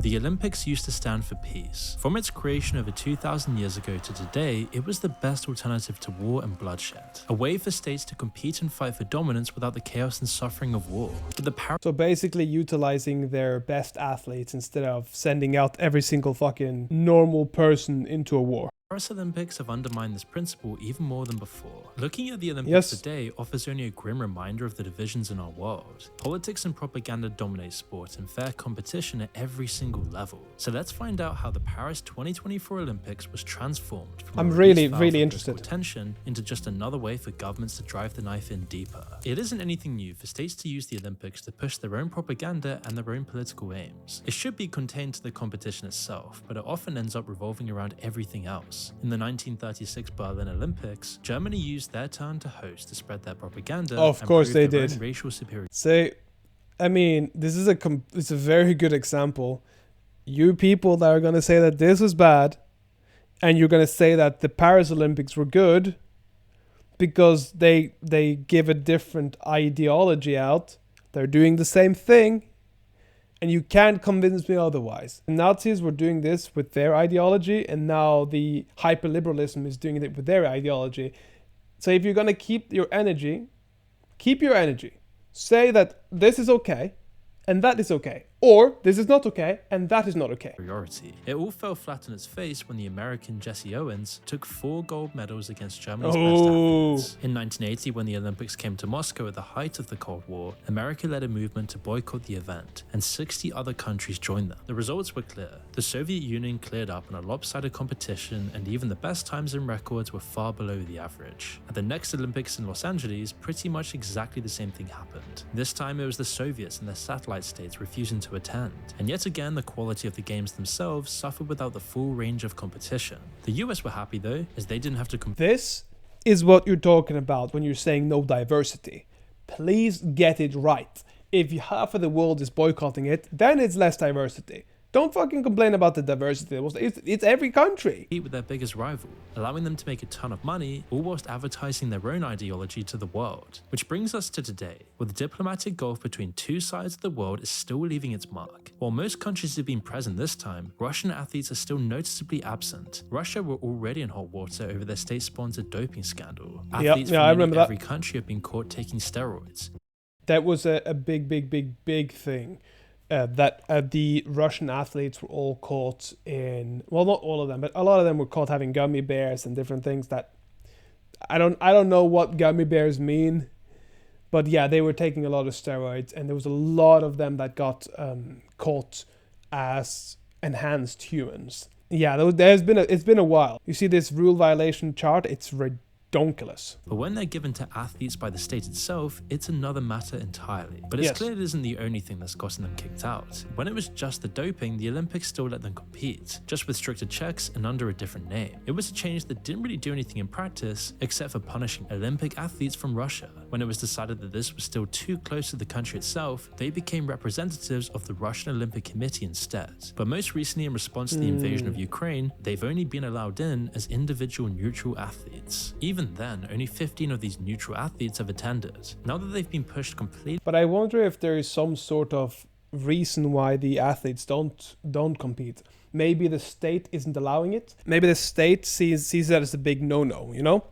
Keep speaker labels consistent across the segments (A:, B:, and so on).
A: The Olympics used to stand for peace. From its creation over 2,000 years ago to today, it was the best alternative to war and bloodshed. A way for states to compete and fight for dominance without the chaos and suffering of war. But the
B: So basically utilizing their best athletes instead of sending out every single fucking normal person into a war.
A: Paris Olympics have undermined this principle even more than before. Looking at the Olympics
B: Yes.
A: today offers only a grim reminder of the divisions in our world. Politics and propaganda dominate sport and fair competition at every single level. So let's find out how the Paris 2024 Olympics was transformed from
B: I'm
A: a
B: really,
A: release valve
B: really
A: for
B: interested.
A: political tension into just another way for governments to drive the knife in deeper. It isn't anything new for states to use the Olympics to push their own propaganda and their own political aims. It should be contained to the competition itself, but it often ends up revolving around everything else. In the 1936 Berlin Olympics, Germany used their turn to host to spread their propaganda
B: Of
A: and
B: course
A: prove
B: they
A: their
B: did.
A: own racial superiority.
B: Say, I mean, this is it's a very good example. You people that are going to say that this was bad, and you're going to say that the Paris Olympics were good because they give a different ideology out. They're doing the same thing, and you can't convince me otherwise. The Nazis were doing this with their ideology, and now the hyperliberalism is doing it with their ideology. So if you're going to keep your energy. Say that this is okay, and that is okay. Or this is not okay, and that is not okay.
A: It all fell flat on its face when the American Jesse Owens took 4 gold medals against Germany's best
B: Oh.
A: athletes. In 1980, when the Olympics came to Moscow at the height of the Cold War, America led a movement to boycott the event, and 60 other countries joined them. The results were clear. The Soviet Union cleared up in a lopsided competition, and even the best times and records were far below the average. At the next Olympics in Los Angeles, pretty much exactly the same thing happened. This time it was the Soviets and their satellite states refusing to attend. And yet again, the quality of the games themselves suffered without the full range of competition. The US were happy though, as they didn't have to compete.
B: This is what you're talking about when you're saying no diversity. Please get it right. If half of the world is boycotting it, then it's less diversity. Don't fucking complain about the diversity. It's every country.
A: With their biggest rival, allowing them to make a ton of money, all whilst advertising their own ideology to the world. Which brings us to today, where the diplomatic gulf between two sides of the world is still leaving its mark. While most countries have been present this time, Russian athletes are still noticeably absent. Russia were already in hot water over their state-sponsored doping scandal. Athletes
B: I
A: from
B: remember
A: nearly
B: that.
A: every country have been caught taking steroids.
B: That was a big thing. That the Russian athletes were all caught in, well, not all of them, but a lot of them were caught having gummy bears and different things that I don't know what gummy bears mean, but yeah, they were taking a lot of steroids, and there was a lot of them that got caught as enhanced humans. Yeah, it's been a while. You see this rule violation chart? It's ridiculous.
A: But when they're given to athletes by the state itself, it's another matter entirely. But it's clear it isn't the only thing that's gotten them kicked out. When it was just the doping, the Olympics still let them compete, just with stricter checks and under a different name. It was a change that didn't really do anything in practice, except for punishing Olympic athletes from Russia. When it was decided that this was still too close to the country itself, they became representatives of the Russian Olympic Committee instead. But most recently, in response to the invasion of Ukraine, they've only been allowed in as individual neutral athletes. Even then, only 15 of these neutral athletes have attended. Now that they've been pushed completely.
B: But I wonder if there is some sort of reason why the athletes don't compete. Maybe the state isn't allowing it. Maybe the state sees that as a big no-no, you know?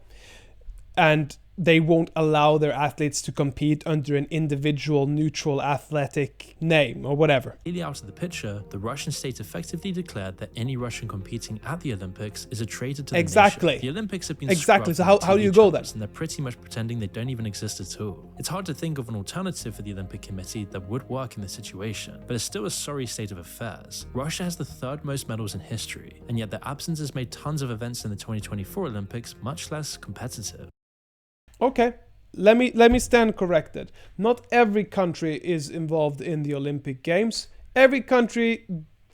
B: And they won't allow their athletes to compete under an individual neutral athletic name or whatever.
A: Out of the picture, the Russian state effectively declared that any Russian competing at the Olympics is a traitor to the nation. The Olympics have been
B: Exactly. So
A: scrubbed
B: how do you
A: TV
B: go then?
A: channels, and they're pretty much pretending they don't even exist at all. It's hard to think of an alternative for the Olympic Committee that would work in this situation, but it's still a sorry state of affairs. Russia has the 3rd most medals in history, and yet their absence has made tons of events in the 2024 Olympics much less competitive.
B: Okay. Let me stand corrected. Not every country is involved in the Olympic Games. Every country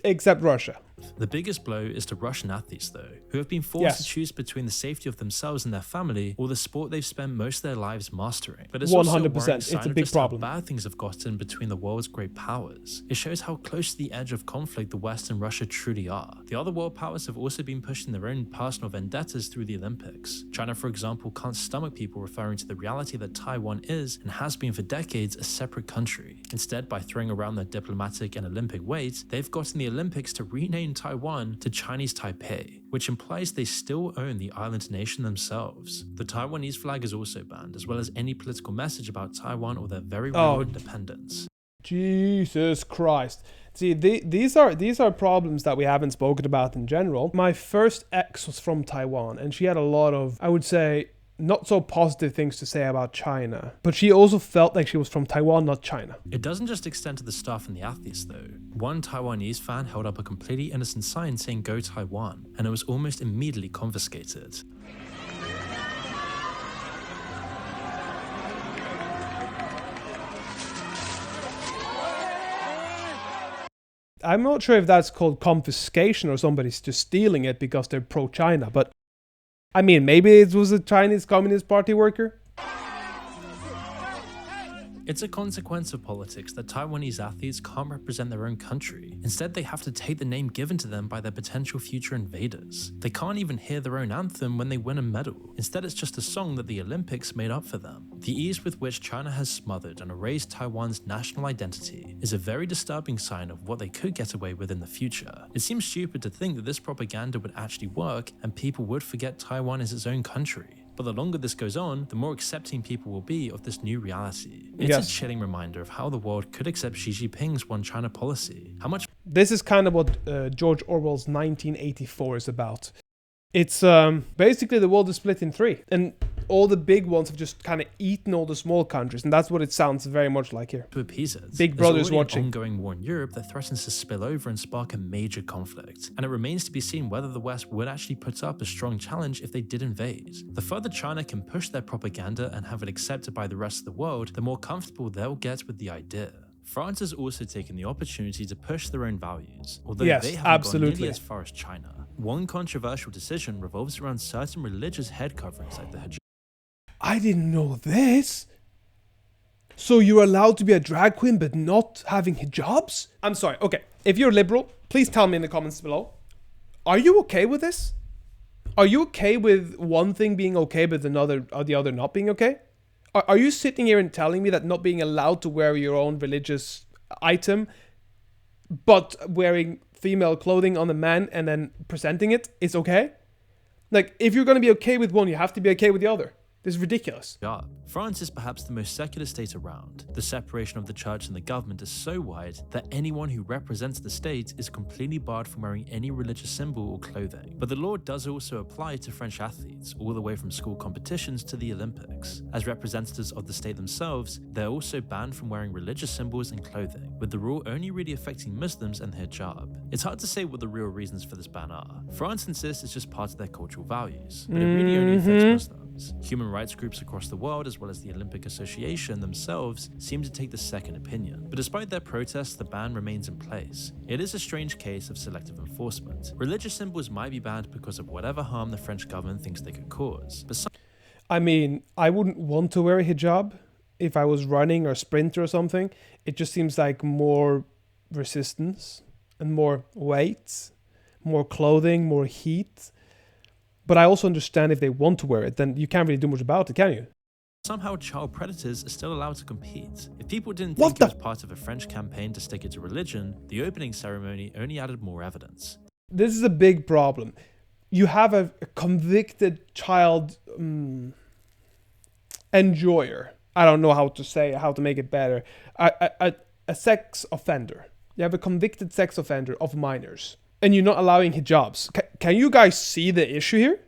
B: except Russia.
A: The biggest blow is to Russian athletes, though, who have been forced to choose between the safety of themselves and their family or the sport they've spent most of their lives mastering. But it's 100%. Also a worrying sign it's a big problem. How bad things have gotten between the world's great powers. It shows how close to the edge of conflict the West and Russia truly are. The other world powers have also been pushing their own personal vendettas through the Olympics. China, for example, can't stomach people referring to the reality that Taiwan is and has been for decades a separate country. Instead, by throwing around their diplomatic and Olympic weight, they've gotten the Olympics to rename Taiwan to Chinese Taipei, which implies they still own the island nation themselves. The Taiwanese flag is also banned, as well as any political message about Taiwan or their very real independence.
B: Jesus Christ. See, these are problems that we haven't spoken about in general. My first ex was from Taiwan, and she had a lot of, I would say, not so positive things to say about China. But she also felt like she was from Taiwan, not China.
A: It doesn't just extend to the staff and the athletes, though. One Taiwanese fan held up a completely innocent sign saying "Go Taiwan," and it was almost immediately confiscated.
B: I'm not sure if that's called confiscation or somebody's just stealing it because they're pro-China, but I mean, maybe it was a Chinese Communist Party worker.
A: It's a consequence of politics that Taiwanese athletes can't represent their own country. Instead, they have to take the name given to them by their potential future invaders. They can't even hear their own anthem when they win a medal. Instead, it's just a song that the Olympics made up for them. The ease with which China has smothered and erased Taiwan's national identity is a very disturbing sign of what they could get away with in the future. It seems stupid to think that this propaganda would actually work and people would forget Taiwan is its own country. But the longer this goes on, the more accepting people will be of this new reality. It's a chilling reminder of how the world could accept Xi Jinping's One China policy.
B: This is kind of what George Orwell's 1984 is about. It's basically the world is split in three, and all the big ones have just kind of eaten all the small countries, and that's what it sounds very much like here.
A: To appease it,
B: Big Brother's watching.
A: An ongoing war in Europe that threatens to spill over and spark a major conflict, and it remains to be seen whether the West would actually put up a strong challenge if they did invade. The further China can push their propaganda and have it accepted by the rest of the world, the more comfortable they'll get with the idea. France has also taken the opportunity to push their own values, although they haven't gone nearly as far as China. One controversial decision revolves around certain religious head coverings like the hijab.
B: I didn't know this. So you're allowed to be a drag queen but not having hijabs? I'm sorry, okay. If you're liberal, please tell me in the comments below. Are you okay with this? Are you okay with one thing being okay but the other not being okay? Are you sitting here and telling me that not being allowed to wear your own religious item but wearing female clothing on a man and then presenting it is okay? Like, if you're going to be okay with one, you have to be okay with the other. This is ridiculous.
A: France is perhaps the most secular state around. The separation of the church and the government is so wide that anyone who represents the state is completely barred from wearing any religious symbol or clothing. But the law does also apply to French athletes, all the way from school competitions to the Olympics. As representatives of the state themselves, they're also banned from wearing religious symbols and clothing, with the rule only really affecting Muslims and the hijab. It's hard to say what the real reasons for this ban are. France insists it's just part of their cultural values, but it really only affects Muslims. Human rights groups across the world, as well as the Olympic Association themselves, seem to take the second opinion. But despite their protests, the ban remains in place. It is a strange case of selective enforcement. Religious symbols might be banned because of whatever harm the French government thinks they could cause. But
B: I mean, I wouldn't want to wear a hijab if I was running or sprinter or something. It just seems like more resistance and more weight, more clothing, more heat. But I also understand if they want to wear it, then you can't really do much about it, can you?
A: Somehow child predators are still allowed to compete. If people didn't think it was part of a French campaign to stick it to religion, the opening ceremony only added more evidence.
B: This is a big problem. You have a convicted child enjoyer. I don't know how to make it better. A sex offender. You have a convicted sex offender of minors. And you're not allowing hijabs. Can you guys see the issue here?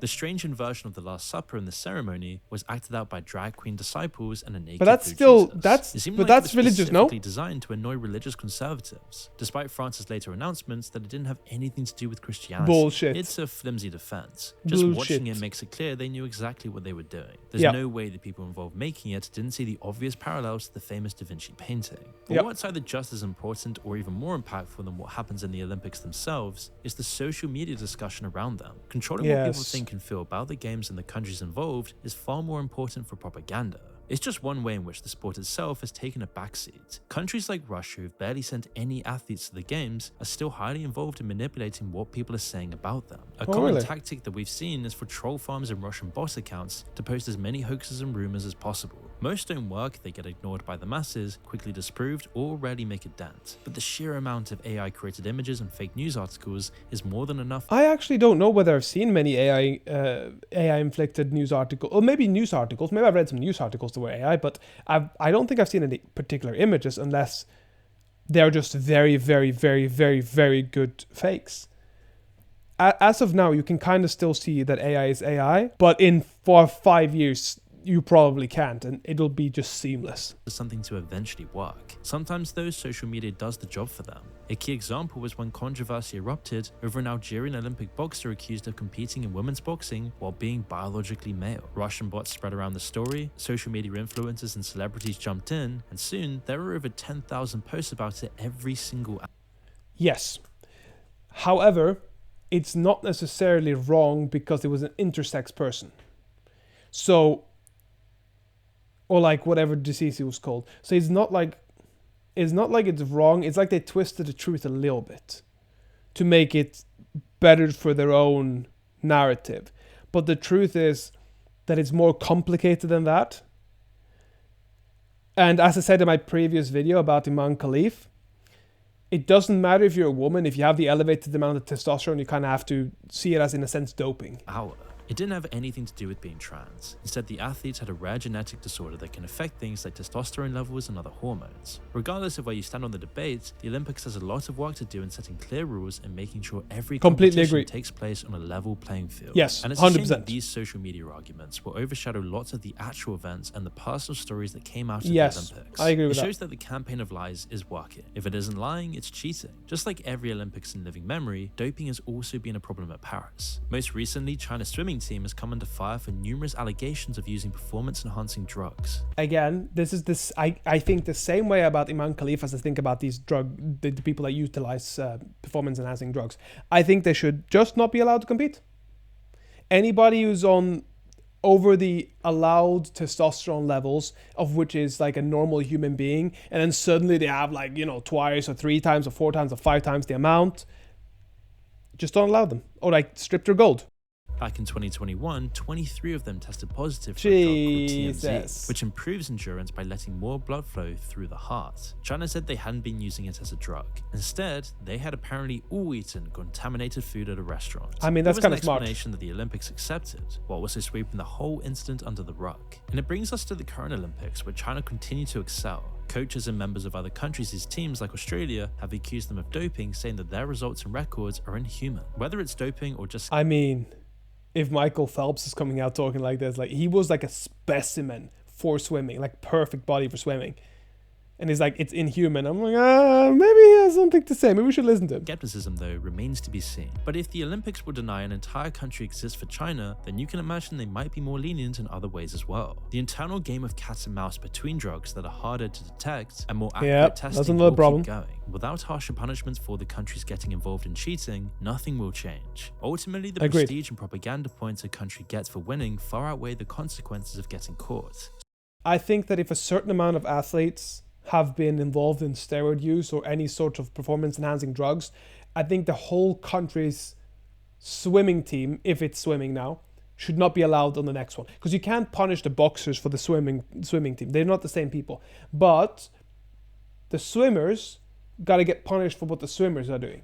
A: The strange inversion of the Last Supper in the ceremony was acted out by drag queen disciples and a naked
B: But that's
A: blue
B: still
A: Jesus.
B: that's
A: It seemed
B: but
A: like
B: that's
A: it was
B: religious, no?
A: specifically designed to annoy religious conservatives, despite France's later announcements that it didn't have anything to do with Christianity.
B: Bullshit.
A: It's a flimsy defense. Just
B: Bullshit.
A: watching it makes it clear they knew exactly what they were doing. There's
B: Yep.
A: no way the people involved making it didn't see the obvious parallels to the famous Da Vinci painting. But
B: Yep.
A: what's either just as important or even more impactful than what happens in the Olympics themselves is the social media discussion around them. Controlling what people
B: Yes.
A: think and feel about the games and the countries involved is far more important for propaganda. It's just one way in which the sport itself has taken a backseat. Countries like Russia, who've barely sent any athletes to the games, are still highly involved in manipulating what people are saying about them. A common
B: really?
A: tactic that we've seen is for troll farms and Russian boss accounts to post as many hoaxes and rumors as possible. Most don't work, they get ignored by the masses, quickly disproved, or rarely make a dent. But the sheer amount of AI-created images and fake news articles is more than enough.
B: I actually don't know whether I've seen many AI inflicted news articles, or maybe news articles. Maybe I've read some news articles that were AI, but I don't think I've seen any particular images unless they're just very, very, very, very, very good fakes. As of now, you can kind of still see that AI is AI, but in 4 or 5 years, you probably can't, and it'll be just seamless.
A: Something to eventually work. Sometimes though, social media does the job for them. A key example was when controversy erupted over an Algerian Olympic boxer accused of competing in women's boxing while being biologically male. Russian bots spread around the story, social media influencers and celebrities jumped in, and soon there were over 10,000 posts about it every single hour.
B: Yes. However, it's not necessarily wrong because it was an intersex person. So, or like whatever disease it was called. So it's not like it's wrong. It's like they twisted the truth a little bit to make it better for their own narrative. But the truth is that it's more complicated than that. And as I said in my previous video about Iman Khalif, it doesn't matter if you're a woman, if you have the elevated amount of testosterone, you kind of have to see it as, in a sense, doping.
A: It didn't have anything to do with being trans. Instead, the athletes had a rare genetic disorder that can affect things like testosterone levels and other hormones. Regardless of where you stand on the debate, the Olympics has a lot of work to do in setting clear rules and making sure every competition takes place on a level playing field.
B: Yes,
A: and it's
B: 100%.
A: a shame that these social media arguments will overshadow lots of the actual events and the personal stories that came out of the Olympics.
B: I agree with that.
A: It shows that the campaign of lies is working. If it isn't lying, it's cheating. Just like every Olympics in living memory, doping has also been a problem at Paris. Most recently, China's swimming team has come under fire for numerous allegations of using performance-enhancing drugs.
B: Again, I think the same way about Iman Khalif as I think about these the people that utilize performance-enhancing drugs. I think they should just not be allowed to compete. Anybody who's on over the allowed testosterone levels of which is like a normal human being, and then suddenly they have like, twice or 3 times or 4 times or 5 times the amount, just don't allow them. Or like strip their gold.
A: Back in 2021, 23 of them tested positive for a drug called TMZ, which improves endurance by letting more blood flow through the heart. China said they hadn't been using it as a drug. Instead, they had apparently all eaten contaminated food at a restaurant.
B: I mean, that's kind of smart.
A: It was an explanation that the Olympics accepted, while also sweeping the whole incident under the rug. And it brings us to the current Olympics, where China continued to excel. Coaches and members of other countries' teams like Australia have accused them of doping, saying that their results and records are inhuman. Whether it's doping or just...
B: I mean, if Michael Phelps is coming out talking like this, like he was like a specimen for swimming, like perfect body for swimming. And he's like, it's inhuman. I'm like, maybe he has something to say. Maybe we should listen to him.
A: Skepticism, though, remains to be seen. But if the Olympics will deny an entire country exists for China, then you can imagine they might be more lenient in other ways as well. The internal game of cat and mouse between drugs that are harder to detect and more accurate testing will keep going. Without harsher punishments for the countries getting involved in cheating, nothing will change. Ultimately, the prestige and propaganda points a country gets for winning far outweigh the consequences of getting caught.
B: I think that if a certain amount of athletes have been involved in steroid use or any sort of performance-enhancing drugs, I think the whole country's swimming team, if it's swimming now, should not be allowed on the next one. Because you can't punish the boxers for the swimming team. They're not the same people. But the swimmers got to get punished for what the swimmers are doing.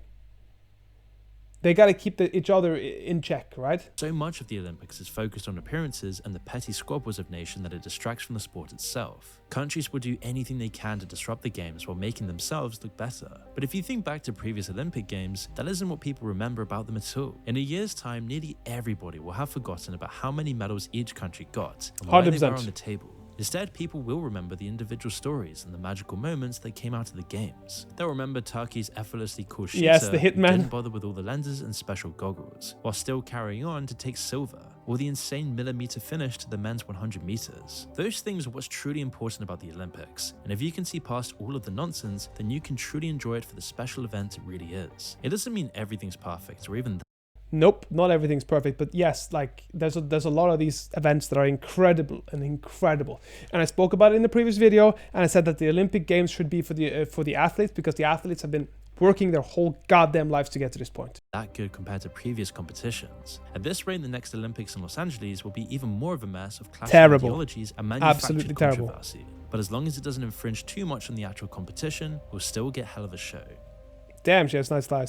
B: They got to keep each other in check, right?
A: So much of the Olympics is focused on appearances and the petty squabbles of nation that it distracts from the sport itself. Countries will do anything they can to disrupt the games while making themselves look better. But if you think back to previous Olympic games, that isn't what people remember about them at all. In a year's time, nearly everybody will have forgotten about how many medals each country got and why
B: 100%.
A: they were on the table. Instead, people will remember the individual stories and the magical moments that came out of the games. They'll remember Turkey's effortlessly cool shooter
B: Yes, the
A: who
B: hitman.
A: didn't bother with all the lenses and special goggles, while still carrying on to take silver, or the insane millimeter finish to the men's 100 meters. Those things are what's truly important about the Olympics, and if you can see past all of the nonsense, then you can truly enjoy it for the special event it really is. It doesn't mean everything's perfect, or even
B: Nope, not everything's perfect, but yes, like there's a lot of these events that are incredible. And I spoke about it in the previous video, and I said that the Olympic Games should be for the athletes, because the athletes have been working their whole goddamn lives to get to this point.
A: That good compared to previous competitions. At this rate, the next Olympics in Los Angeles will be even more of a mess of clashing ideologies and manufactured controversy. But as long as it doesn't infringe too much on the actual competition, we'll still get hell of a show.
B: Damn, she has nice thighs.